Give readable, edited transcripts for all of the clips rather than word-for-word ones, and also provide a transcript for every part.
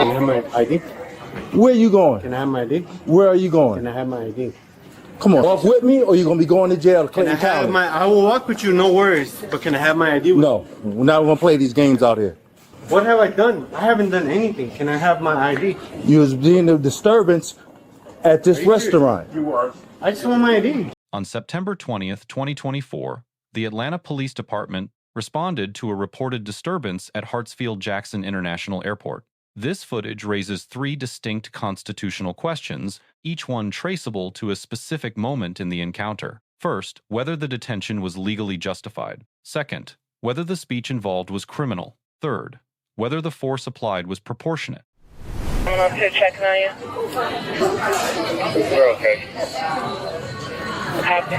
Can I have my ID? Where are you going? Can I have my ID? Where are you going? Can I have my ID? Come on, walk with me, or you're gonna be going to jail. Can I have my? I will walk with you, no worries. But can I have my ID? No, we're not gonna play these games out here. What have I done? I haven't done anything. Can I have my ID? You was being a disturbance at this restaurant. You were. I just want my ID. On September 20th, 2024, the Atlanta Police Department responded to a reported disturbance at Hartsfield-Jackson International Airport. This footage raises three distinct constitutional questions, each one traceable to a specific moment in the encounter. First, whether the detention was legally justified. Second, whether the speech involved was criminal. Third, whether the force applied was proportionate. I'm up to checking on you. We're okay. Happy.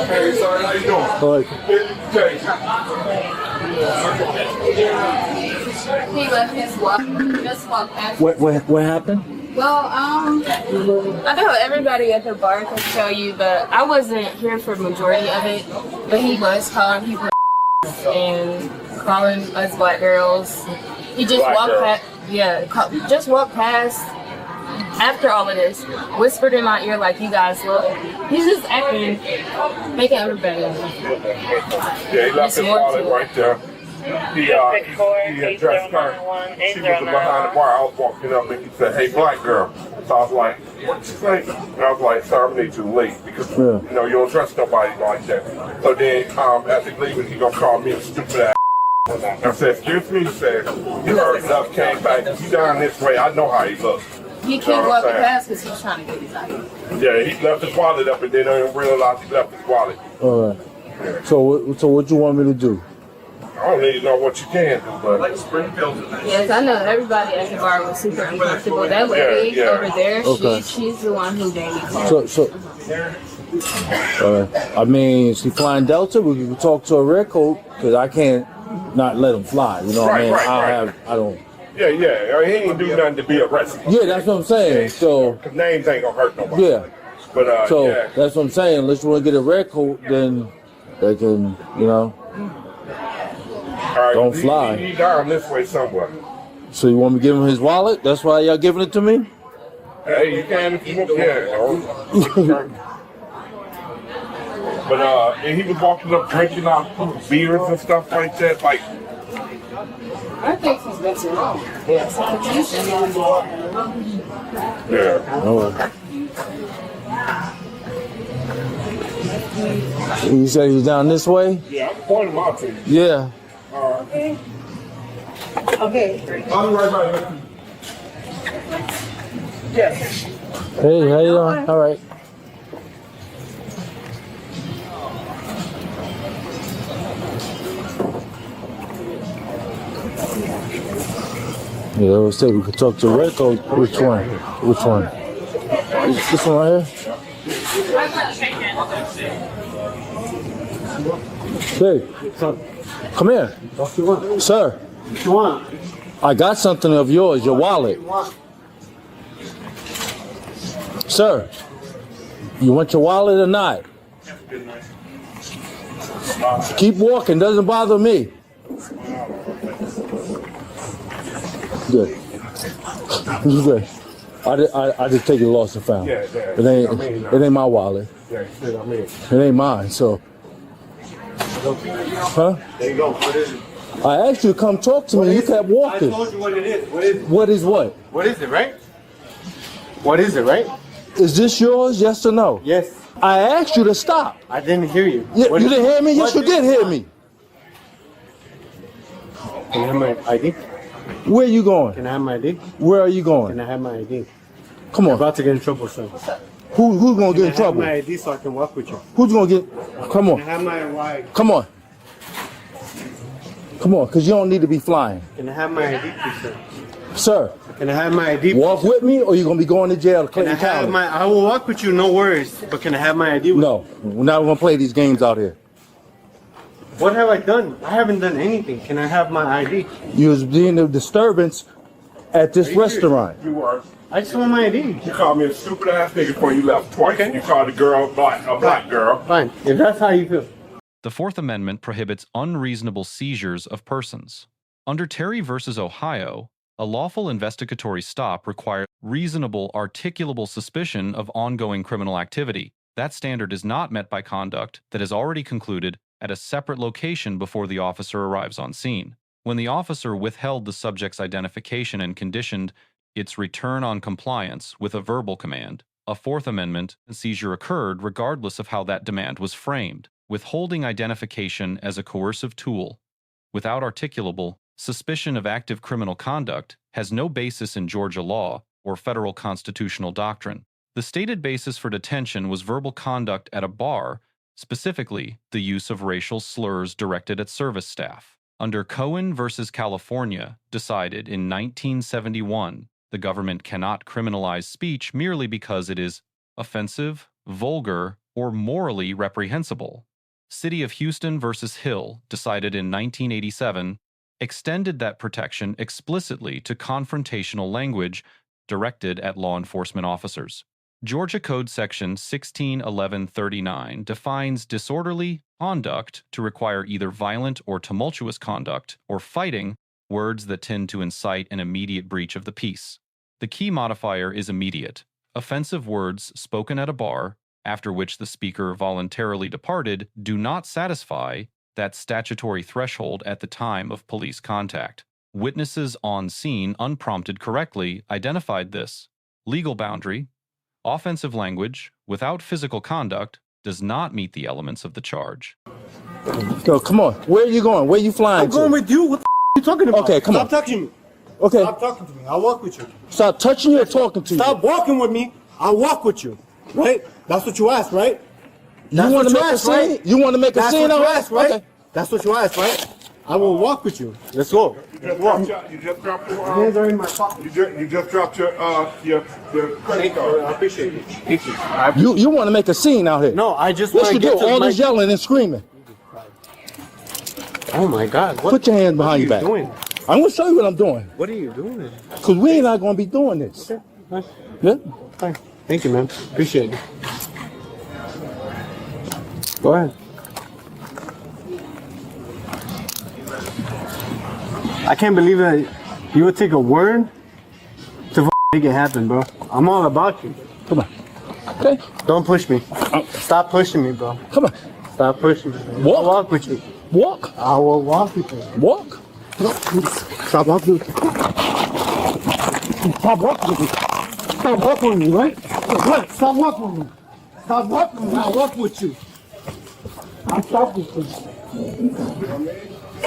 Hey, sorry, how you doing? He left his walk. Just walked past. What happened? Well, I know everybody at the bar can tell you, but I wasn't here for the majority of it. But he was calling people and calling us black girls. He just walked past. Yeah, just walked past. After all of this, whispered in my ear like, "You guys look." He's just acting, making everybody. Yeah, he left his wallet right there. He addressed her. She was behind the bar. I was walking up and he said, "Hey, black girl." So I was like, "What you say?" And I was like, "Sir, I'm too late because you know you don't trust nobody like that." So then, as he leaving, he gonna call me a stupid ass. I said, "Excuse me." He said, "You heard enough. Came back. You down this way. I know how he looks." He kept walking past because he's trying to get his ID. Yeah, he left his wallet up and then I didn't realize he left his wallet. All right. So what you want me to do? I don't need to know what you can do, but Yes, I know everybody at the bar was super uncomfortable. That lady over there, she's the one who gave me call. I mean, is he flying Delta? We can talk to a red coat because I can't not let him fly. You know what I mean? I don't. Yeah, he ain't do nothing to be arrested. Yeah, that's what I'm saying. So, cause names ain't gonna hurt nobody. Yeah. But that's what I'm saying. Unless you want to get a red coat, then they can, All right, don't fly. He down this way somewhere. So you want me to give him his wallet? That's why y'all giving it to me? Hey, you can if you want. Yeah. But and he was walking up drinking out beers and stuff like that, like. I think he's messing wrong. Yes. Yeah. You said he's down this way? Yeah, I'm pointing him out to you. Yeah. All right. Okay. I'll be right back. Yes. Hey, how you doing? All right. Yeah, I was saying we could talk to Red Coat. Which one? Which one? This one right here? Hey, come here. What you want? Sir, What you want? I got something of yours, your wallet. Sir, you want your wallet or not? Keep walking, doesn't bother me. Good. Good. I just take it lost and found. It ain't my wallet. It ain't mine, so. Huh? There you go. What is it? I asked you to come talk to me. You kept walking. I told you what it is. What is it? What is what? What is it, right? What is it, right? Is this yours? Yes or no? Yes. I asked you to stop. I didn't hear you. You didn't hear me? Yes, you did hear me. Can I have my ID? Where are you going? Can I have my ID? Where are you Can going? I have my ID? Come I'm on. about to get in trouble, sir. Who's gonna get in Can I have trouble? my ID so I can walk with you? Who's gonna get? Come Can I on. have my ID? Come on. Come on, because you don't need to be flying. Can I have my ID, please, sir? Sir, Can I have my ID? walk with me or you're gonna be going to jail to Can I Clinton have County. my? I will walk with you, no worries. But can I have my ID? No, we're not gonna play these games out here. What have I done? I haven't done anything. Can I have my ID? You was being a disturbance at this restaurant. You were. I just want my ID. You called me a stupid ass nigga before you left twice. Okay. You called a girl a black girl. Fine. If that's how you feel. The Fourth Amendment prohibits unreasonable seizures of persons. Under Terry v. Ohio, A lawful investigatory stop requires reasonable, articulable suspicion of ongoing criminal activity. That standard is not met by conduct that is already concluded at a separate location before the officer arrives on scene. When the officer withheld the subject's identification and conditioned its return on compliance with a verbal command, a Fourth Amendment seizure occurred regardless of how that demand was framed. Withholding identification as a coercive tool, without articulable suspicion of active criminal conduct, has no basis in Georgia law or federal constitutional doctrine. The stated basis for detention was verbal conduct at a bar, specifically the use of racial slurs directed at service staff. Under Cohen versus California, decided in 1971, the government cannot criminalize speech merely because it is offensive, vulgar, or morally reprehensible. City of Houston versus Hill, decided in 1987, extended that protection explicitly to confrontational language directed at law enforcement officers. Georgia Code Section 161139 defines disorderly conduct to require either violent or tumultuous conduct or fighting, words that tend to incite an immediate breach of the peace. The key modifier is immediate. Offensive words spoken at a bar, after which the speaker voluntarily departed, do not satisfy that statutory threshold at the time of police contact. Witnesses on scene, unprompted correctly, identified this. Legal boundary, offensive language, without physical conduct, does not meet the elements of the charge. Go, come on. Where are you going? Where are you flying to? I'm going with you. What the are you talking about? Okay, come on. Stop touching me. Okay. Stop talking to me. I'll walk with you. Stop touching you or talking to you? Stop walking with me. I'll walk with you. Right? That's what you asked, right? You want to make a scene? You want to make a scene? That's what you asked, right? Okay. That's what you asked, right? I will walk with you. Let's go. You just dropped your Hands are in my pocket. you just dropped your credit card. I appreciate it. Thank you. You want to make a scene out here? No, I just What want you to do? get to All my... this yelling and screaming. Oh my God. What, Put your hands behind your what back. are you doing? I'm going to show you what I'm doing. What are you doing? Because we ain't not going to be doing this. Okay. Fine. Yeah? Fine. Thank you, man. Appreciate it. Go ahead. I can't believe that you would take a word to make it happen, bro. I'm all about you. Come on. Okay? Don't push me. Stop pushing me, bro. Come on. Stop pushing me. Walk. I'll walk with you. Walk. I will walk with you. Walk. Stop walking with me. Stop walking with me. Stop walking with me, right? What? Stop walking with me. Stop walking with me. I'll walk with you. I'll stop with you.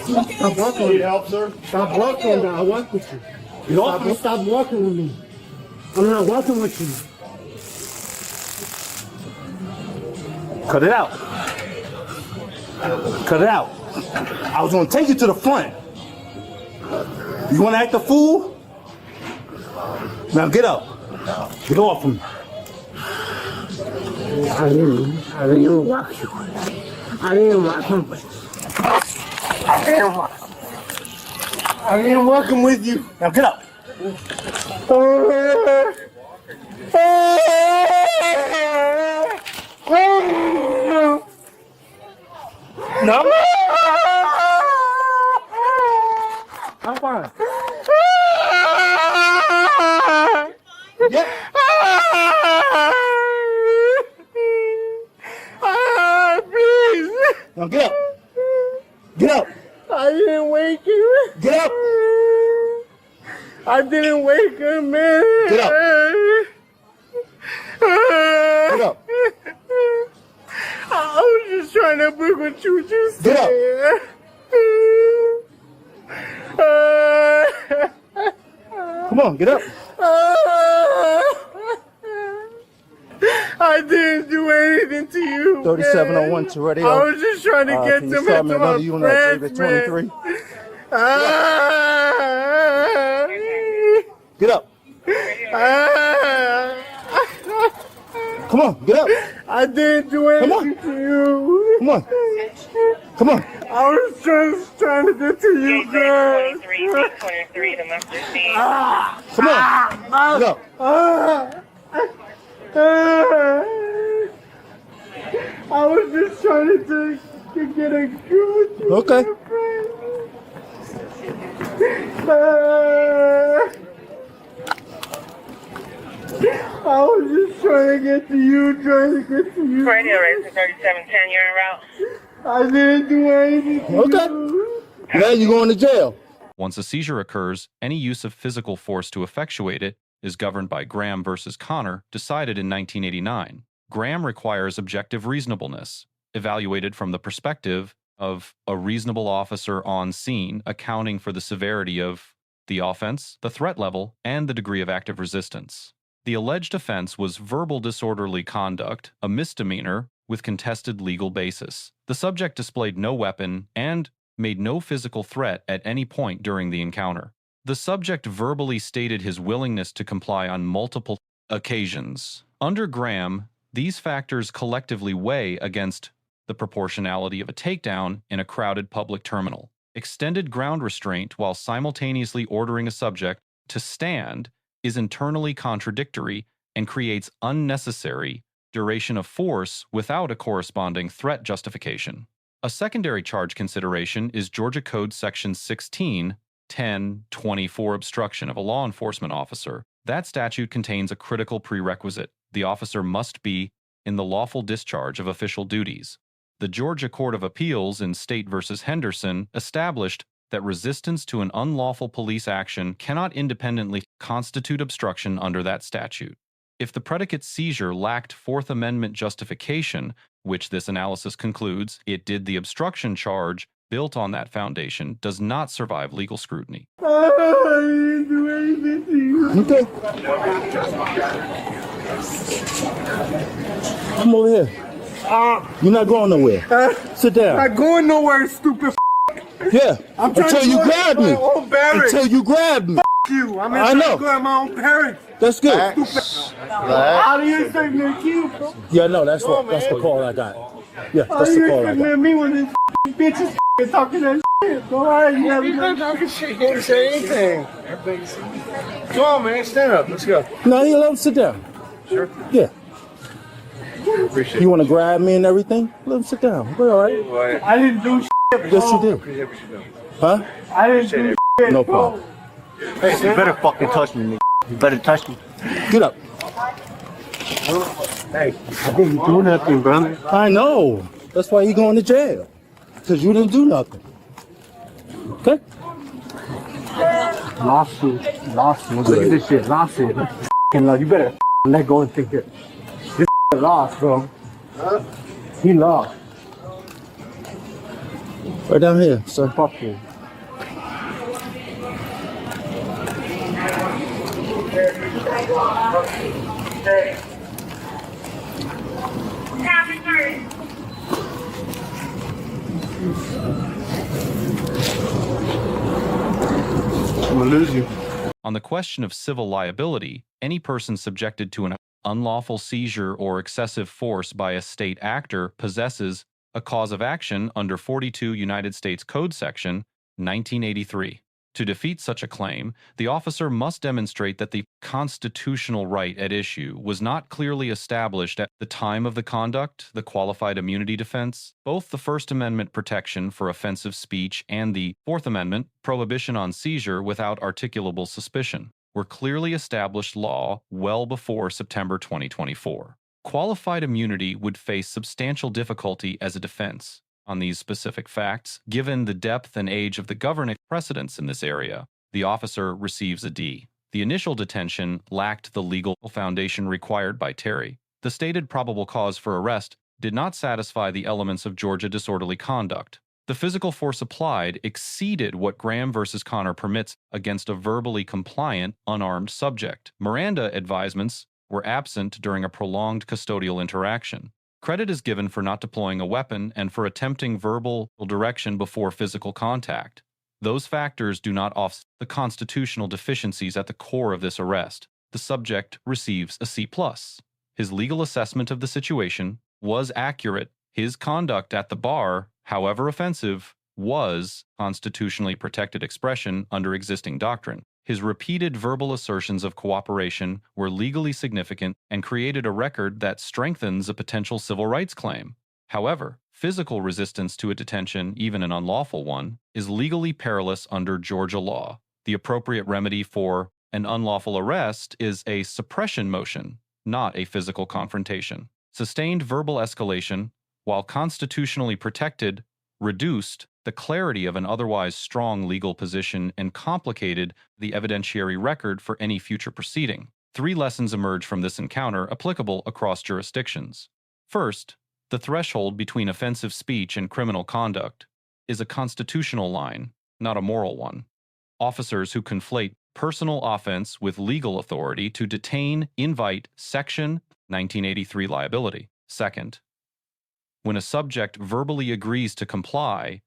Stop walking with me. Help, sir? Stop walking with me. I'll walk with you. Stop walking with me. I'm not walking with you. Cut it out. Cut it out. I was gonna take you to the front. You wanna act a fool? Now get up. Get off of me. I didn't walk you. I didn't walk him with you. I didn't walk him with you. Now get up. No. I'm fine. Yeah. Please. Now get up. Get up. I didn't wake you. Get up. I didn't wake him, man. Get up. Get up. I was just trying to book what you just said. Get up. Come on, get up. I didn't do anything to you. 3701 to radio. I was just trying to get them into my friends, 23. man. Get up. Come on, get up. I didn't do anything to you. Come on. Come on. I was just trying to get to you, girl. 23, the number 3. Come on. Get up. I was just trying to get a good. Okay. trying to get to you, trying to get to you. Radio race 3710, you're en route. I didn't do anything. Okay. Now you're going to jail. Once a seizure occurs, any use of physical force to effectuate it is governed by Graham versus Connor, decided in 1989. Graham requires objective reasonableness, evaluated from the perspective of a reasonable officer on scene, accounting for the severity of the offense, the threat level, and the degree of active resistance. The alleged offense was verbal disorderly conduct, a misdemeanor with contested legal basis. The subject displayed no weapon and made no physical threat at any point during the encounter. The subject verbally stated his willingness to comply on multiple occasions. Under Graham, these factors collectively weigh against the proportionality of a takedown in a crowded public terminal. Extended ground restraint while simultaneously ordering a subject to stand is internally contradictory and creates unnecessary duration of force without a corresponding threat justification. A secondary charge consideration is Georgia Code Section 16-10-24 obstruction of a law enforcement officer. That statute contains a critical prerequisite. The officer must be in the lawful discharge of official duties. The Georgia Court of Appeals in State v. Henderson established that resistance to an unlawful police action cannot independently constitute obstruction under that statute. If the predicate seizure lacked Fourth Amendment justification, which this analysis concludes it did, the obstruction charge built on that foundation does not survive legal scrutiny. I didn't do anything to you. Okay. Come over here. You're not going nowhere. Sit down. Not going nowhere, stupid. Yeah. I'm trying Until to you go grab at my me. own barracks. Until you grab me. You. I'm I trying know. to go at my own parents. That's good. How do you say me you, bro? Yeah, no, that's the call I got. Yeah, How that's you the call I sitting got. at me when this bitches talking that shit? Go ahead, you never been talking shit. You didn't say anything. Come on, man. Stand up. Let's go. No, you let him sit down. Sure. Yeah. Appreciate You want to grab me and everything? Let him sit down. We're all right. it. I didn't do shit. Yes, you did. Huh? I didn't do shit. No problem. Hey, you better fucking touch me, nigga. You better touch me. Get up. Hey, I didn't do nothing, brother. I know. That's why you going to jail. Because you didn't do nothing. Okay? Lawsuit. Look at this shit. Lawsuit. You better let go and think it. This lost, bro. He lost. Right down here, sir. Fuck you. I'm gonna lose you. On the question of civil liability, any person subjected to an unlawful seizure or excessive force by a state actor possesses a cause of action under 42 United States Code Section 1983. To defeat such a claim, the officer must demonstrate that the constitutional right at issue was not clearly established at the time of the conduct, the qualified immunity defense, both the First Amendment protection for offensive speech and the Fourth Amendment prohibition on seizure without articulable suspicion, were clearly established law well before September 2024. Qualified immunity would face substantial difficulty as a defense on these specific facts. Given the depth and age of the governing precedents in this area, the officer receives a D. The initial detention lacked the legal foundation required by Terry. The stated probable cause for arrest did not satisfy the elements of Georgia disorderly conduct. The physical force applied exceeded what Graham versus Connor permits against a verbally compliant, unarmed subject. Miranda advisements were absent during a prolonged custodial interaction. Credit is given for not deploying a weapon and for attempting verbal direction before physical contact. Those factors do not offset the constitutional deficiencies at the core of this arrest. The subject receives a C+. His legal assessment of the situation was accurate. His conduct at the bar, however offensive, was constitutionally protected expression under existing doctrine. His repeated verbal assertions of cooperation were legally significant and created a record that strengthens a potential civil rights claim. However, physical resistance to a detention, even an unlawful one, is legally perilous under Georgia law. The appropriate remedy for an unlawful arrest is a suppression motion. not a physical confrontation. Sustained verbal escalation, while constitutionally protected, reduced the clarity of an otherwise strong legal position and complicated the evidentiary record for any future proceeding. 3 lessons emerge from this encounter applicable across jurisdictions. First, the threshold between offensive speech and criminal conduct is a constitutional line, not a moral one. Officers who conflate personal offense with legal authority to detain invite Section 1983 liability. Second, when a subject verbally agrees to comply,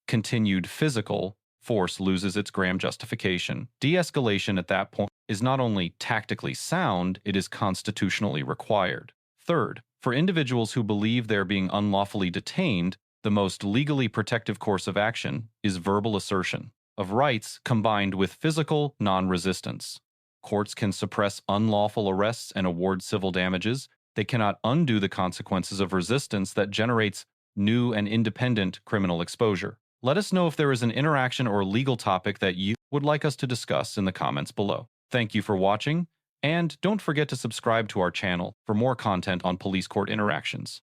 continued physical force loses its Graham justification. De-escalation at that point is not only tactically sound, it is constitutionally required. Third, for individuals who believe they're being unlawfully detained, the most legally protective course of action is verbal assertion of rights combined with physical non-resistance. Courts can suppress unlawful arrests and award civil damages. They cannot undo the consequences of resistance that generates new and independent criminal exposure. Let us know if there is an interaction or legal topic that you would like us to discuss in the comments below. Thank you for watching, and don't forget to subscribe to our channel for more content on police court interactions.